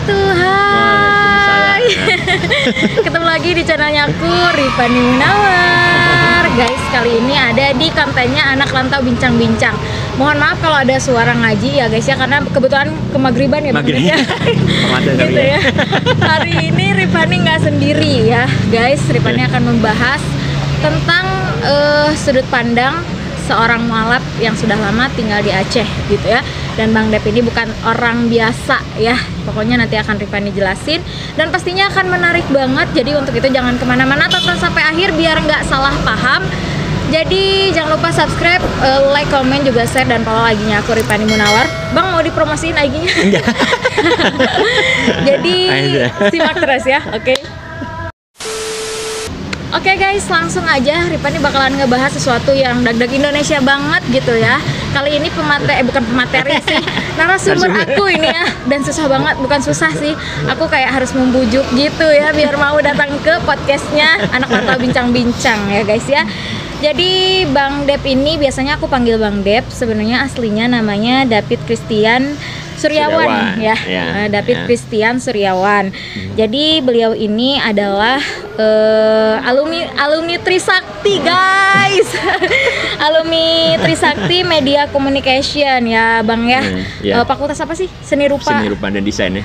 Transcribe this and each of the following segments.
wabarakatuh. Hai. Ketemu lagi di channelnya aku, Rifani Munawar. Guys, kali ini ada di kontennya Anak Rantau Bincang-Bincang. Mohon maaf kalau ada suara ngaji ya guys ya, karena kebetulan kemagriban ya. Maghrib. Gitu ya. Hari ini Rifani nggak sendiri ya guys. Rifani akan membahas tentang sudut pandang seorang mualaf yang sudah lama tinggal di Aceh gitu ya. Dan Bang Dep ini bukan orang biasa ya. Pokoknya nanti akan Rifani jelasin dan pastinya akan menarik banget. Jadi untuk itu jangan kemana-mana, tonton sampai akhir biar nggak salah paham. Jadi jangan lupa subscribe, like, komen, juga share dan follow IG-nya aku, Rifani Munawar. Bang, mau dipromosiin IG-nya? Enggak. Jadi simak terus ya, oke? Oke guys, langsung aja Rifani bakalan ngebahas sesuatu yang dag-dag Indonesia banget gitu ya. Kali ini bukan pemateri sih, narasumber aku ini ya. Dan susah banget, bukan susah sih, aku kayak harus membujuk gitu ya biar mau datang ke podcastnya Anak Rantau Bincang-Bincang ya guys ya. Jadi Bang Dep ini biasanya aku panggil Bang Dep, sebenarnya aslinya namanya David Christian Suryawan ya, David Christian Suryawan. Jadi beliau ini adalah alumni Trisakti guys, alumni Trisakti Media Communication ya Bang ya. Fakultas apa sih? Seni Rupa dan Desain ya.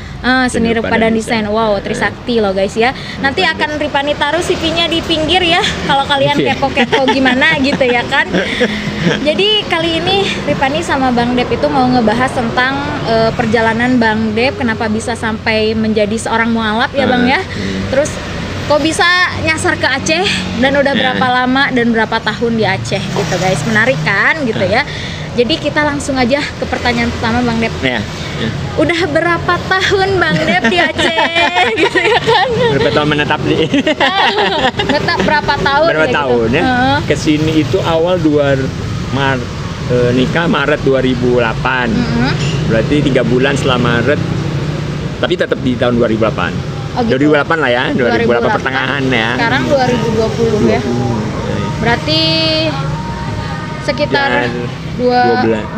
Seni Rupa dan Desain. Wow, Trisakti loh guys ya. Nanti akan Rifani taruh CV-nya di pinggir ya, kalau kalian kepo-kepo gimana gitu ya kan. Jadi kali ini Rifani sama Bang Dep itu mau ngebahas tentang perjalanan Bang Dep, kenapa bisa sampai menjadi seorang mualaf ya Bang ya. Terus kok bisa nyasar ke Aceh dan udah berapa lama dan berapa tahun di Aceh gitu guys. Menarik kan gitu ya. Jadi kita langsung aja ke pertanyaan pertama Bang Dep. Udah berapa tahun Bang Dep di Aceh gitu ya kan? Berapa tahun menetap di? Menetap berapa tahun? Berapa ya tahun gitu? Ya? Kesini itu awal nikah Maret 2008. Berarti 3 bulan setelah Maret, tapi tetap di tahun 2008. Oh, gitu. 2008 lah ya, 2008 pertengahan ya. Sekarang 2020 ya. Berarti sekitar 12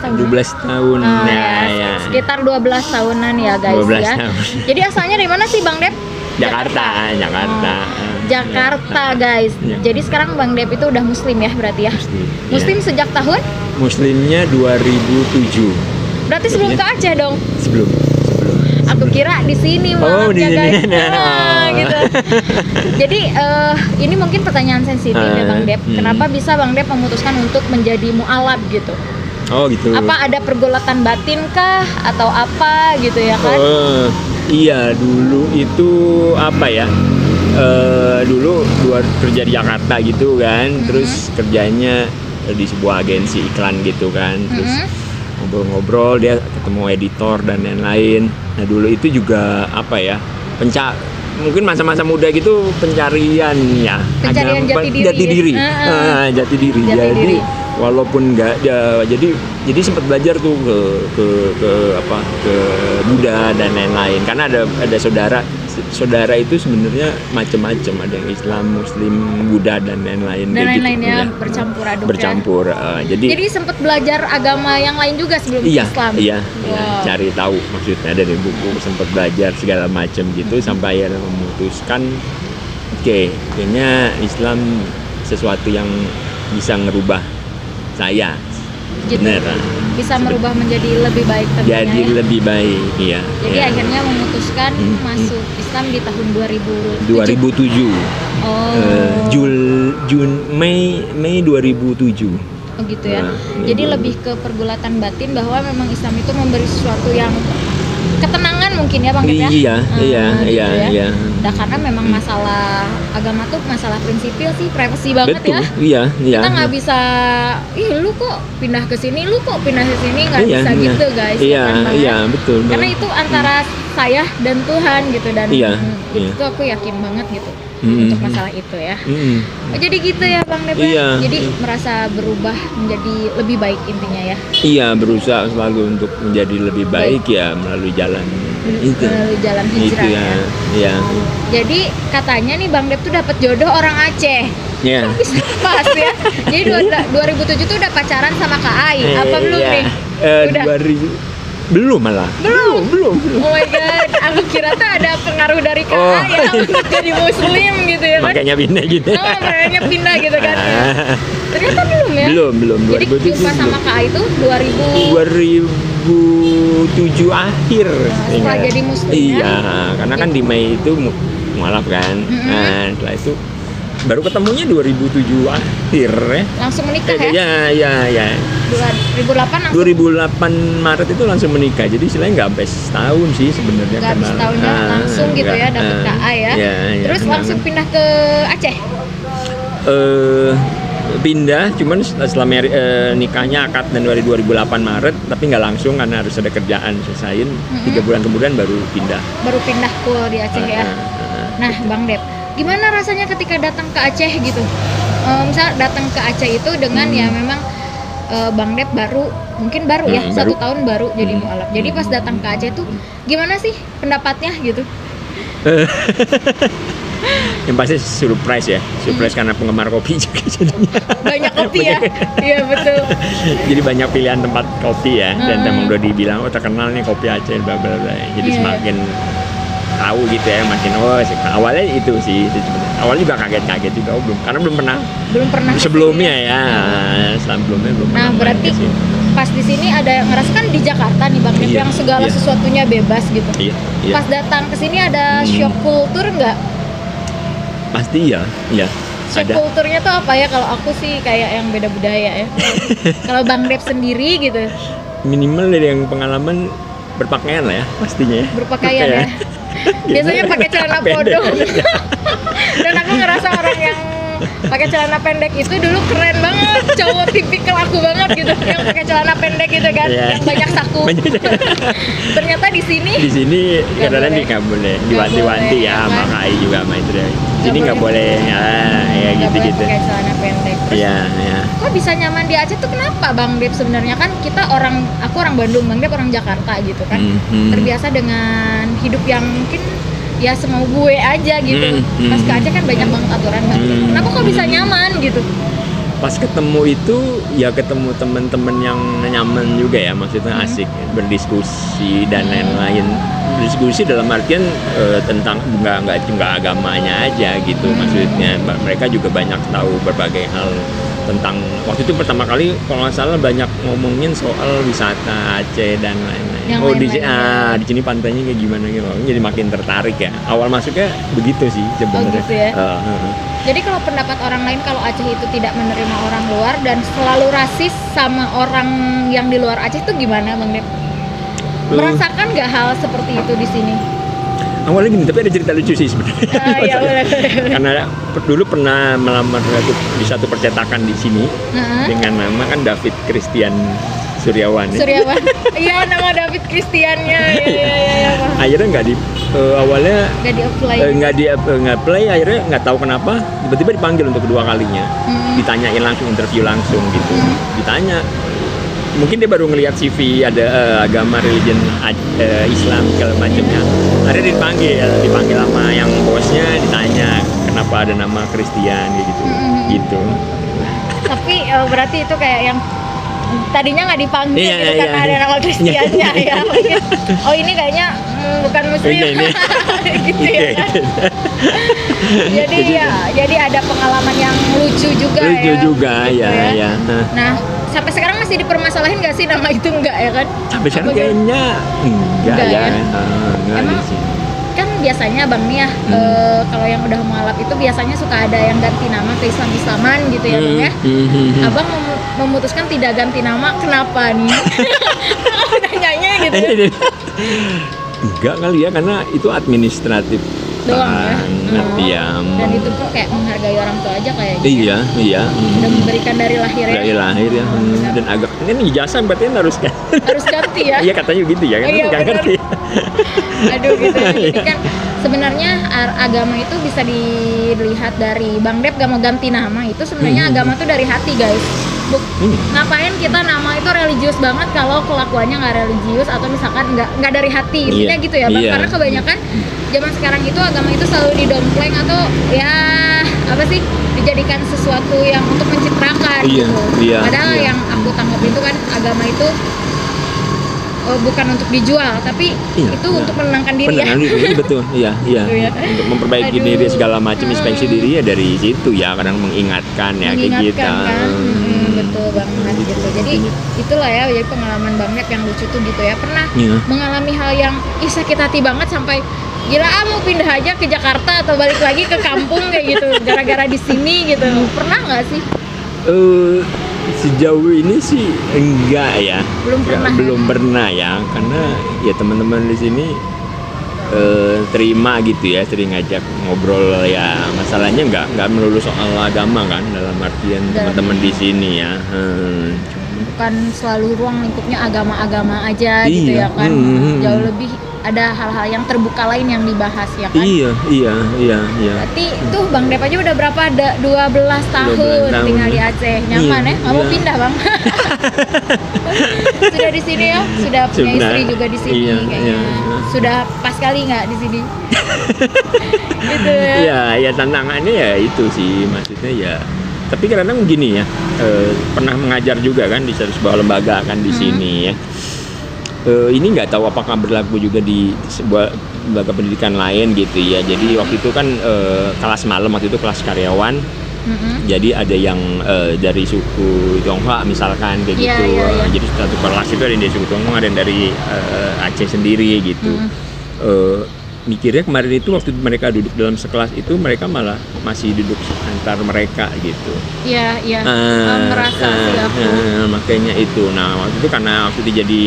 tahun. 12 tahun ya. Sekitar 12 tahunan ya guys 12 ya. tahun. Jadi asalnya dari mana sih Bang Dep? Jakarta guys. Jadi sekarang Bang Dep itu udah muslim ya berarti ya? Muslim sejak tahun? Muslimnya 2007. Berarti sebelum ke Aceh dong? Sebelum. Aku kira di sini di ya guys. Sini. Gitu. Jadi ini mungkin pertanyaan sensitif ya Bang Dep. Kenapa bisa Bang Dep memutuskan untuk menjadi mualaf gitu? Oh gitu. Apa ada pergulatan batin kah atau apa gitu ya kan? Iya, dulu itu apa ya? Dulu kerja di Jakarta gitu kan, terus kerjanya di sebuah agensi iklan gitu kan, terus ngobrol-ngobrol dia ketemu editor dan lain-lain. Nah dulu itu juga apa ya, mungkin masa-masa muda gitu pencarian ya, jati diri. Jadi walaupun nggak jadi sempat belajar tuh ke Buddha dan lain-lain, karena ada saudara itu sebenarnya macam-macam, ada yang Islam, Muslim, Buddha dan lain-lain ya, bercampur aduk ya. Jadi sempat belajar agama yang lain juga sebelum Islam. Cari tahu maksudnya dari buku, sempat belajar segala macam gitu sampai akhirnya memutuskan kayaknya Islam sesuatu yang bisa ngerubah saya. Gitu. Bisa merubah menjadi lebih baik tentunya. Jadi lebih baik, iya. Jadi akhirnya memutuskan masuk Islam di tahun 2007. Mei 2007. Oh gitu ya. Jadi lebih ke pergulatan batin bahwa memang Islam itu memberi sesuatu yang ketenangan mungkin ya Bang Dep ya. Iya. Nah, karena memang masalah agama tuh masalah prinsipil sih, privasi banget. Betul, ya. Iya. Kita nggak bisa, lu kok pindah ke sini, nggak bisa gitu guys. Iya, betul. Karena itu antara saya dan Tuhan gitu, dan itu aku yakin banget gitu untuk masalah itu ya. Jadi gitu ya Bang Dep. Jadi merasa berubah menjadi lebih baik intinya ya. Iya, berusaha selalu untuk menjadi lebih baik ya melalui jalan itu. Melalui jalan hijrah itu ya. Jadi katanya nih Bang Dep tuh dapat jodoh orang Aceh. Iya. Bisa pas ya. Jadi 2007 tuh udah pacaran sama Kak Ai. Apa belum nih? Udah. Belum malah. Belum. Oh my god, aku kira tuh ada pengaruh dari KA Oh. ya untuk jadi muslim gitu ya kan. Makanya pindah gitu. Oh, makanya pindah gitu kan. Ternyata belum ya. Belum. Jadi 2007 jumpa sama KA itu 2007 akhir. setelah jadi muslim ya? Iya, karena kan di Mei itu mualaf kan. Nah, setelah itu baru ketemunya 2007 akhir ya. Langsung menikah ya? Iya. 2008 langsung 2008 Maret itu langsung menikah. Jadi istilahnya nggak sampai setahun sih sebenarnya. nggak habis kenal. tahunnya langsung gitu ya nggak, dapet KA ya. Iya, Terus kenal. langsung pindah ke Aceh. Pindah, cuman setelah nikahnya akad Januari 2008 Maret, tapi nggak langsung karena harus ada kerjaan selesain. 3 bulan kemudian baru pindah. Baru pindah ke di Aceh ya. Nah, Bang Dep, gimana rasanya ketika datang ke Aceh gitu? Misal datang ke Aceh itu dengan ya memang Bang Dep mungkin baru ya, baru. 1 tahun baru jadi mualaf. Jadi pas datang ke Aceh tuh gimana sih pendapatnya gitu? Yang pasti surprise karena penggemar kopi juga jadinya. Banyak kopi ya? Iya betul. Jadi banyak pilihan tempat kopi ya, dan emang udah dibilang terkenal nih kopi Aceh bla bla bla. Jadi Iya. semakin tahu gitu ya, makin awalnya itu sih sebenarnya. Awalnya juga kaget juga, karena belum pernah sebelumnya ya. Sebelumnya belum Nah, pernah berarti main ke sini. pas di sini ada ngerasa kan di Jakarta nih Bang Dep Iya, yang segala iya. sesuatunya bebas gitu. Iya. Pas datang ke sini ada shock kultur nggak? Pasti ya. Shock Ada. kulturnya tuh apa ya? Kalau aku sih kayak yang beda budaya ya. Kalau Bang Dep sendiri gitu Minimal dari yang pengalaman berpakaian lah ya, pastinya ya. berpakaian ya. Biasanya pakai celana Pendek. podong. Dan aku ngerasa orang yang pakai celana pendek itu dulu keren banget, cowok tipikal aku banget gitu, yang pakai celana pendek gitu kan, Iya. yang banyak saku. Ternyata di sini Di sini Nggak kadang-kadang boleh. nggak boleh, Nggak diwanti-wanti boleh, ya ya sama kan? KAI juga sama itu deh. Sini nggak boleh, ya nggak boleh gitu-gitu. pakai celana pendek. Terus Iya. kok bisa nyaman di Aceh tuh kenapa Bang Dep? Sebenarnya kan aku orang Bandung, Bang Dep orang Jakarta gitu kan. Terbiasa dengan hidup yang mungkin ya semau gue aja gitu. Pas ke Aceh kan banyak banget aturan Bang Dep. Kenapa kok bisa nyaman gitu? Pas ketemu itu ya ketemu teman-teman yang nyaman juga ya, maksudnya asik berdiskusi dan lain-lain. Diskusi dalam artian tentang nggak agamanya aja gitu, maksudnya mereka juga banyak tahu berbagai hal tentang, waktu itu pertama kali kalau nggak salah banyak ngomongin soal wisata Aceh dan lain-lain. Yang lain-lain. Di sini pantainya kayak gimana gitu, jadi makin tertarik ya. Awal masuknya begitu sih sebenarnya. gitu ya. Jadi kalau pendapat orang lain kalau Aceh itu tidak menerima orang luar dan selalu rasis sama orang yang di luar Aceh itu gimana Bang Dep? Merasakan nggak hal seperti itu di sini? Awalnya gini, tapi ada cerita lucu sih sebenarnya. Iya boleh. Karena dulu pernah melamar di satu percetakan di sini dengan nama kan David Christian Suryawan. Ya. Suryawan. Iya, nama David Christiannya. Iya. Akhirnya awalnya Nggak di-apply. nggak play, akhirnya nggak tahu kenapa tiba-tiba dipanggil untuk kedua kalinya. Ditanyain langsung, interview langsung gitu. Ditanya, mungkin dia baru ngelihat CV ada agama religion Islam segala macamnya. Akhirnya dipanggil sama yang bosnya, ditanya kenapa ada nama Christian gitu. Tapi berarti itu kayak yang tadinya nggak dipanggil Iya, gitu iya, karena iya. ada nama Kristiannya ya. Oh ini kayaknya bukan muslim. Ini. Gitu ya kan. Jadi ada pengalaman yang lucu juga Lucu ya. juga Gitu ya. Nah, sampai sekarang masih dipermasalahin nggak sih nama itu enggak ya kan? Sampai sekarang Apa gitu? kayaknya enggak Enggak ya. ya? Enggak Emang sih. kan biasanya Bang nih ya, kalau yang udah mualaf itu biasanya suka ada yang ganti nama ke Islam-Islaman gitu ya Bang ya. Abang memutuskan tidak ganti nama, kenapa nih? Aku nanyanya gitu ya. Enggak kali ya, karena itu administratif Doang ya. banget ya. Dan itu pun kayak menghargai orang tua aja kayaknya. Iya. Udah memberikan dari lahir ya. Dari lahir ya. Dan agak ini ijazah berarti harus kan. Harus ganti ya. Iya katanya gitu ya kan. Iya, Nggak bener. ngerti. Aduh gitu. Jadi kan sebenarnya agama itu bisa dilihat dari Bang Dep gak mau ganti nama itu sebenarnya agama tuh dari hati guys. Ngapain kita nama itu religius banget kalau kelakuannya nggak religius atau misalkan nggak dari hati, intinya gitu ya Bang. Iya. Karena kebanyakan zaman sekarang itu agama itu selalu didompleng atau ya apa sih dijadikan sesuatu yang untuk mencitrakan Iya, gitu. iya, Padahal iya. yang aku tangkap itu kan agama itu bukan untuk dijual, tapi Iya, itu iya. untuk menenangkan diri Penenang ya. diri, betul, iya, iya. Gitu ya. Untuk memperbaiki Aduh. diri segala macam, inspeksi diri ya dari situ ya, kadang mengingatkan ya kayak Mengingatkan kita. kan. Betul banget gitu. Jadi itulah ya, jadi pengalaman Bang Dep yang lucu tuh gitu ya. Pernah Iya. mengalami hal yang sakit hati banget sampai gila mau pindah aja ke Jakarta atau balik lagi ke kampung kayak gitu gara-gara di sini gitu. Pernah nggak sih? Sejauh ini sih enggak ya. Belum pernah ya? Belum pernah ya, karena ya teman-teman di sini terima gitu ya, sering ngajak ngobrol ya. Masalahnya nggak melulu soal agama kan, dalam artian teman-teman di sini ya. Bukan selalu ruang lingkupnya agama-agama aja gitu Iya. ya kan. Jauh lebih ada hal-hal yang terbuka lain yang dibahas ya kan. Iya. Berarti tuh Bang Dep aja udah berapa? 12 tahun 12 tahun tinggal di ya. Aceh. Nyaman Iya, ya? Nggak mau iya. pindah Bang? Sudah di sini ya? Sudah punya Sudah. istri juga di sini Iya, kayaknya. iya. Sudah pas kali nggak di sini? Gitu ya. Iya, ya tantangannya ya itu sih, maksudnya ya. Tapi kadang gini ya, pernah mengajar juga kan di sebuah lembaga kan di sini ya. Ini nggak tahu apakah berlaku juga di sebuah lembaga pendidikan lain gitu ya. Jadi waktu itu kan kelas malam, waktu itu kelas karyawan. Jadi ada yang dari suku Tionghoa misalkan kayak Iya, gitu. iya, iya. Jadi satu kelas itu ada yang dari suku Tionghoa, ada yang dari Aceh sendiri gitu. Mikirnya kemarin itu waktu mereka duduk dalam sekelas itu mereka malah masih duduk antar mereka gitu. Iya, iya. Merasa sih aku. Makanya itu. Nah waktu itu karena waktu itu jadi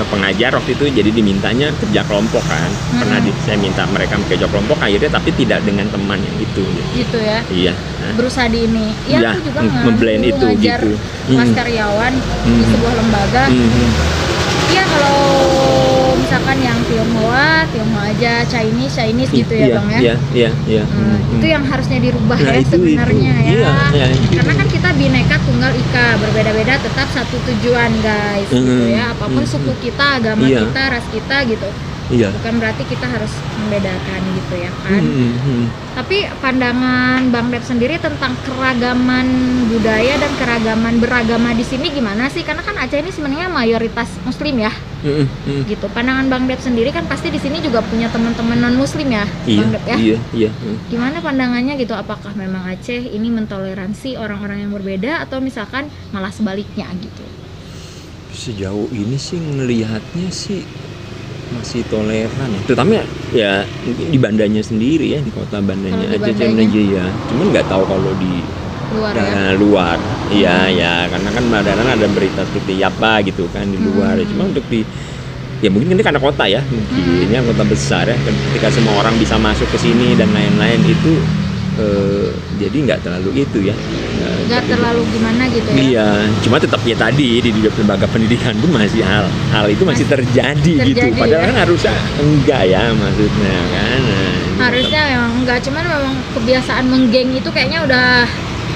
pengajar, waktu itu jadi dimintanya kerja kelompok kan. Pernah saya minta mereka kerja kelompok akhirnya, tapi tidak dengan teman yang itu. Gitu ya. Iya. Berusaha di ini. Iya, Ya, aku juga memblend itu ngajar gitu. kelas karyawan di sebuah lembaga. Iya, kalau misalkan yang Tionghoa aja, Chinese gitu ya Bang ya. Iya. Itu yang harusnya dirubah Nah, ya itu. sebenarnya ya. Iya, itu. Karena kan kita Bhinneka Tunggal Ika, berbeda-beda tetap satu tujuan guys gitu ya. Apapun suku kita, agama Iya. kita, ras kita gitu. Iya. Bukan berarti kita harus membedakan gitu ya kan. Tapi pandangan Bang Dep sendiri tentang keragaman budaya dan keragaman beragama di sini gimana sih? Karena kan Aceh ini sebenarnya mayoritas Muslim ya. Gitu. Pandangan Bang Dep sendiri kan pasti di sini juga punya teman-teman non Muslim ya, Bang Dep ya. Iya. Gimana pandangannya gitu? Apakah memang Aceh ini mentoleransi orang-orang yang berbeda atau misalkan malah sebaliknya gitu? Sejauh ini sih ngelihatnya sih masih toleran ya, terutama ya mungkin di Bandanya sendiri ya, di kota Bandanya Kalau di aja Bandanya? ya. Cuman nggak tahu kalau di Luar ya. daerah luar, iya karena kan kadang ada berita seperti apa gitu kan di luar. Cuma untuk di ya mungkin ini karena kota ya, mungkin ini kan kota besar ya. Ketika semua orang bisa masuk ke sini dan lain-lain itu jadi nggak terlalu itu ya. Nggak terlalu gimana gitu ya. Iya, cuma tetap ya tadi di lembaga pendidikan pun masih hal itu masih terjadi gitu. Padahal ya. kan harusnya enggak ya maksudnya kan. Harusnya memang enggak, cuman memang kebiasaan menggeng itu kayaknya udah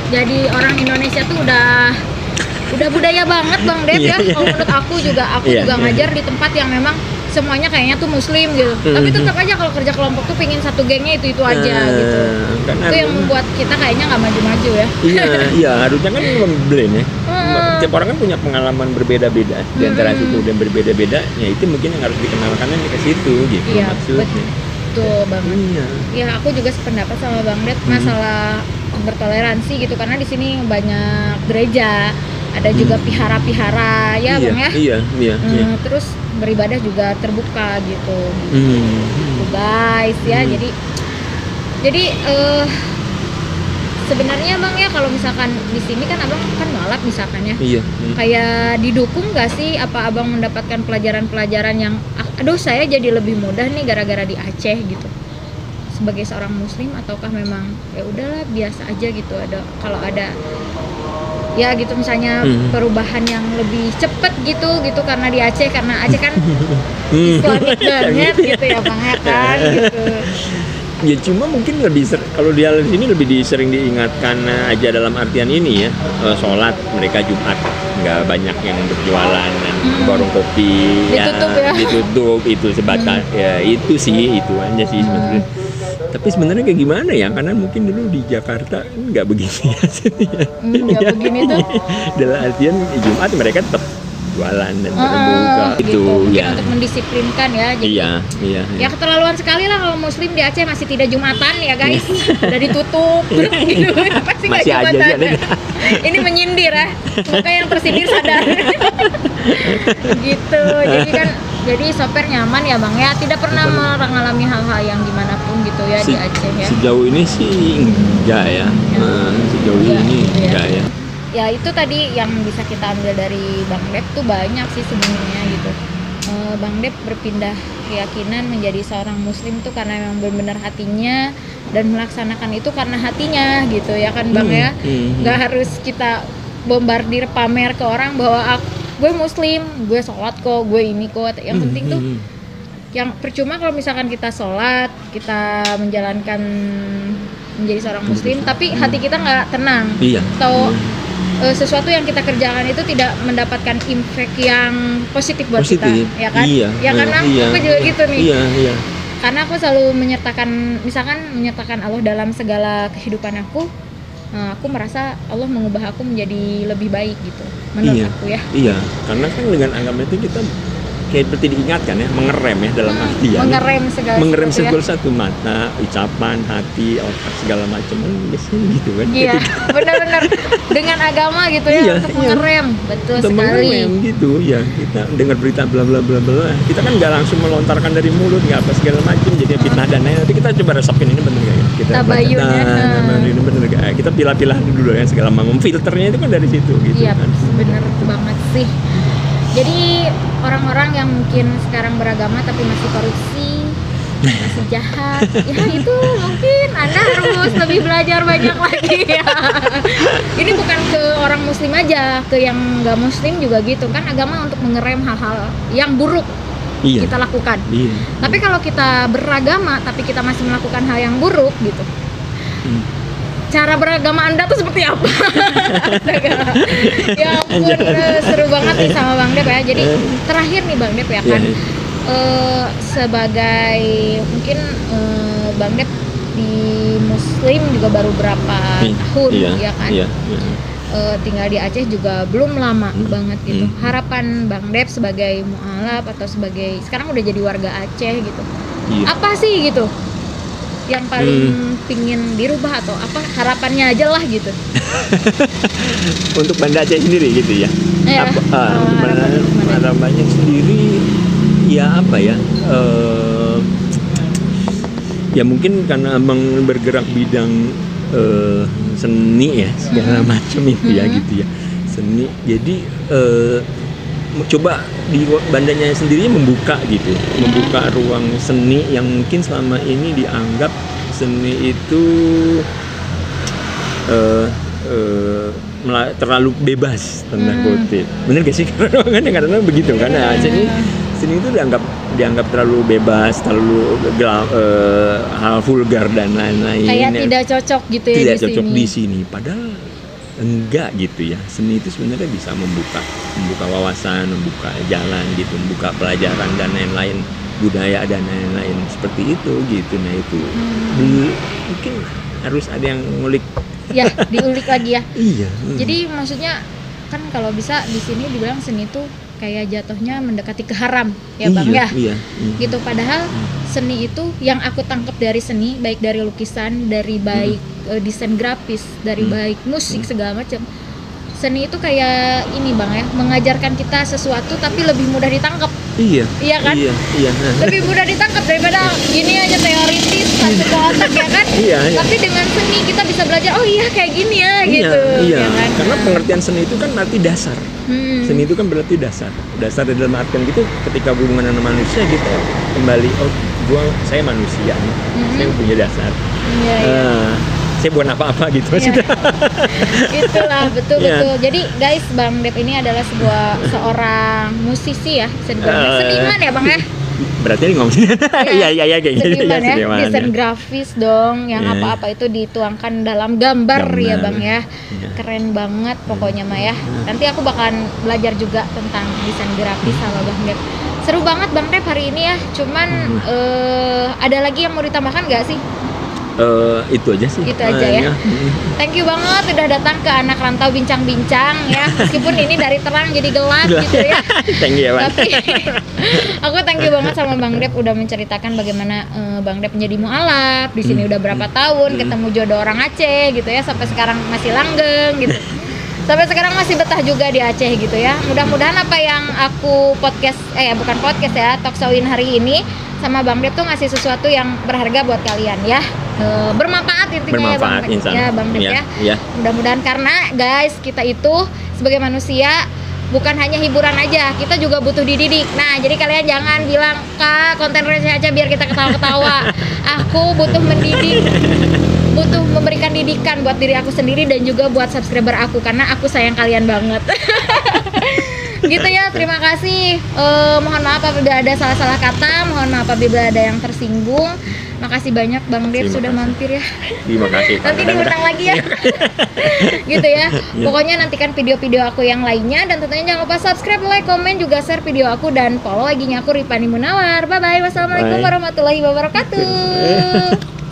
jadi orang Indonesia tuh udah budaya banget Bang Dep ya. Kalau menurut aku juga ngajar di tempat yang memang semuanya kayaknya tuh Muslim gitu. Tapi tetap aja kalau kerja kelompok tuh pingin satu gengnya itu aja gitu. Itu yang membuat kita kayaknya nggak maju-maju ya. Iya harusnya kan memblend ya. Tiap orang kan punya pengalaman berbeda-beda di antara suku dan berbeda-beda. Ya itu mungkin yang harus dikenalkan ke situ gitu maksudnya. Betul banget. Iya. Ya aku juga sependapat sama Bang Dep masalah bertoleransi gitu, karena di sini banyak gereja, ada juga pihara-pihara ya Bang ya. Iya. Terus beribadah juga terbuka gitu. Guys ya. Jadi sebenarnya Bang ya, kalau misalkan di sini kan Abang kan nolak misalkan ya. Iya. Kayak didukung nggak sih apa Abang mendapatkan pelajaran-pelajaran yang aduh saya jadi lebih mudah nih gara-gara di Aceh gitu. Sebagai seorang muslim, ataukah memang ya udahlah biasa aja gitu, ada kalau ada ya gitu misalnya perubahan yang lebih cepet gitu karena di Aceh, karena Aceh kan Islamik banget gitu ya Bang ya kan gitu. Ya cuma mungkin kalau di sini lebih sering diingatkan aja dalam artian ini ya, sholat mereka Jumat nggak banyak yang berjualan, warung kopi ditutup itu sebatas ya itu aja sih sebenarnya. Tapi sebenarnya kayak gimana ya, karena mungkin dulu di Jakarta nggak begini ya. Nggak begini tuh. Dalam artian Jumat mereka tetap jualan dan buka gitu. itu Mungkin ya. untuk mendisiplinkan ya. Jadi Iya. ya keterlaluan sekali lah kalau muslim di Aceh masih tidak Jumatan ya guys. Udah ditutup gitu. Pasti nggak Masih aja Jumatan. sih ada. Ini menyindir ya. Semoga yang tersindir sadar. Gitu. Jadi sopir nyaman ya Bang ya. Tidak pernah mengalami hal-hal yang gimana pun gitu ya di Aceh ya. Sejauh ini sih enggak ya. Sejauh ini gitu enggak ya. Ya itu tadi yang bisa kita ambil dari Bang Dep tuh banyak sih sebenarnya gitu. Bang Dep berpindah keyakinan menjadi seorang muslim tuh karena memang benar-benar hatinya dan melaksanakan itu karena hatinya gitu ya kan Bang ya. Nggak harus kita bombardir pamer ke orang bahwa gue muslim, gue sholat kok, gue ini kok. Yang penting tuh yang percuma kalau misalkan kita sholat, kita menjalankan menjadi seorang muslim tapi hati kita nggak tenang. Atau sesuatu yang kita kerjakan itu tidak mendapatkan impact yang positif buat kita, ya kan? Karena aku juga gitu nih. Karena aku selalu menyertakan Allah dalam segala kehidupan aku. Aku merasa Allah mengubah aku menjadi lebih baik gitu, menurut aku ya. Iya, karena kan dengan agama itu kita kayak seperti diingatkan ya, mengerem ya dalam arti ya. Mengerem segala satu, mata, ucapan, hati, otak segala macam kan biasanya gitu kan. Iya, benar-benar dengan agama gitu ya untuk mengerem, betul untuk sekali. Mengerem gitu ya, kita dengar berita bla bla bla bla, kita kan nggak langsung melontarkan dari mulut, nggak apa segala macam, jadi fitnah dan lain. Nanti kita coba resapin ini benar nggak ya? Kita ini benar nggak? Kita pilah-pilah dulu ya segala macam, filternya itu kan dari situ gitu. Iya, kan. benar banget sih. Jadi orang-orang yang mungkin sekarang beragama tapi masih korupsi, masih jahat, ya itu mungkin Anda harus lebih belajar banyak lagi ya. Ini bukan ke orang muslim aja, ke yang nggak muslim juga gitu kan, agama untuk mengerem hal-hal yang buruk kita lakukan. Tapi kalau kita beragama tapi kita masih melakukan hal yang buruk gitu, cara beragama Anda tuh seperti apa? Ya ampun, seru banget nih sama Bang Dep ya. Jadi terakhir nih Bang Dep ya kan, sebagai mungkin Bang Dep di Muslim juga baru berapa tahun ya kan? Tinggal di Aceh juga belum lama banget gitu. Harapan Bang Dep sebagai mualaf atau sebagai sekarang udah jadi warga Aceh gitu, apa sih gitu yang paling pingin dirubah atau apa harapannya aja lah gitu? Untuk Banda Aceh sendiri gitu ya. Harapannya sendiri ya apa ya? Ya mungkin karena Abang bergerak bidang seni ya segala macam itu ya gitu ya, seni. Jadi coba di Bandanya sendiri membuka gitu, membuka ruang seni yang mungkin selama ini dianggap seni itu terlalu bebas tanda kutip. Bener gak sih? Kadang-kadang begitu kan. Seni itu dianggap terlalu bebas, terlalu hal vulgar dan lain-lain. Kayak tidak cocok gitu ya. Tidak cocok di sini. Padahal enggak gitu ya. Seni itu sebenarnya bisa membuka wawasan, membuka jalan gitu, membuka pelajaran dan lain-lain, budaya dan lain-lain seperti itu gitu. Nah itu mungkin harus ada yang ngulik. Ya, diulik lagi ya. Iya. Jadi maksudnya kan kalau bisa di sini dibilang seni itu kayak jatuhnya mendekati ke haram ya Bang ya. Gitu, padahal seni itu yang aku tangkap dari seni, baik dari lukisan, dari baik desain grafis, dari baik musik segala macam. Seni itu kayak ini Bang ya, mengajarkan kita sesuatu tapi lebih mudah ditangkap. Iya kan? Iya. Lebih mudah ditangkap daripada gini aja teoritis masuk ke otak ya kan? Tapi dengan seni kita bisa belajar, oh iya kayak gini ya gitu. Iya. Ya kan? Karena pengertian seni itu kan berarti dasar. Seni itu kan berarti dasar. Dasar dalam artian gitu, ketika hubungan dengan manusia kita kembali, saya manusia nih. Saya punya dasar. Saya bukan apa-apa gitu. Itulah betul. Jadi guys, Bang Dep ini adalah seorang musisi ya, seniman ya Bang ya. Berarti ini ngomong iya kayak gitu ya. Desain grafis dong, yang apa-apa itu dituangkan dalam gambar ya Bang ya. Keren banget pokoknya mah ya. Nanti aku bakalan belajar juga tentang desain grafis sama Bang Dep. Seru banget Bang Dep hari ini ya. Cuman ada lagi yang mau ditambahkan nggak sih? Itu aja sih. Itu aja ya. Thank you banget udah datang ke Anak Rantau Bincang-Bincang ya. Meskipun ini dari terang jadi gelap gitu ya. Thank you ya, Bang. Tapi aku thank you banget sama Bang Dep udah menceritakan bagaimana Bang Dep menjadi mualaf. Di sini udah berapa tahun ketemu jodoh orang Aceh gitu ya, sampai sekarang masih langgeng gitu. Sampai sekarang masih betah juga di Aceh gitu ya. Mudah-mudahan apa yang aku bukan podcast ya, talk showin hari ini sama Bang Dep tuh ngasih sesuatu yang berharga buat kalian ya. Bermanfaat intinya ya Bang Dep ya. Ya. Mudah-mudahan, karena guys kita itu sebagai manusia bukan hanya hiburan aja, kita juga butuh dididik. Nah, jadi kalian jangan bilang, "Kak, konten receh aja biar kita ketawa-ketawa." Aku butuh mendidik, butuh memberikan didikan buat diri aku sendiri dan juga buat subscriber aku, karena aku sayang kalian banget. Gitu ya, terima kasih. Mohon maaf apabila ada salah-salah kata, mohon maaf apabila ada yang tersinggung. Makasih banyak Bang Dep sudah mampir ya. Terima kasih. Nanti diundang lagi ya. Gitu ya. Pokoknya nantikan video-video aku yang lainnya, dan tentunya jangan lupa subscribe, like, komen, juga share video aku, dan follow IG-nya aku Ripani Munawar. Bye bye. Wassalamualaikum warahmatullahi wabarakatuh.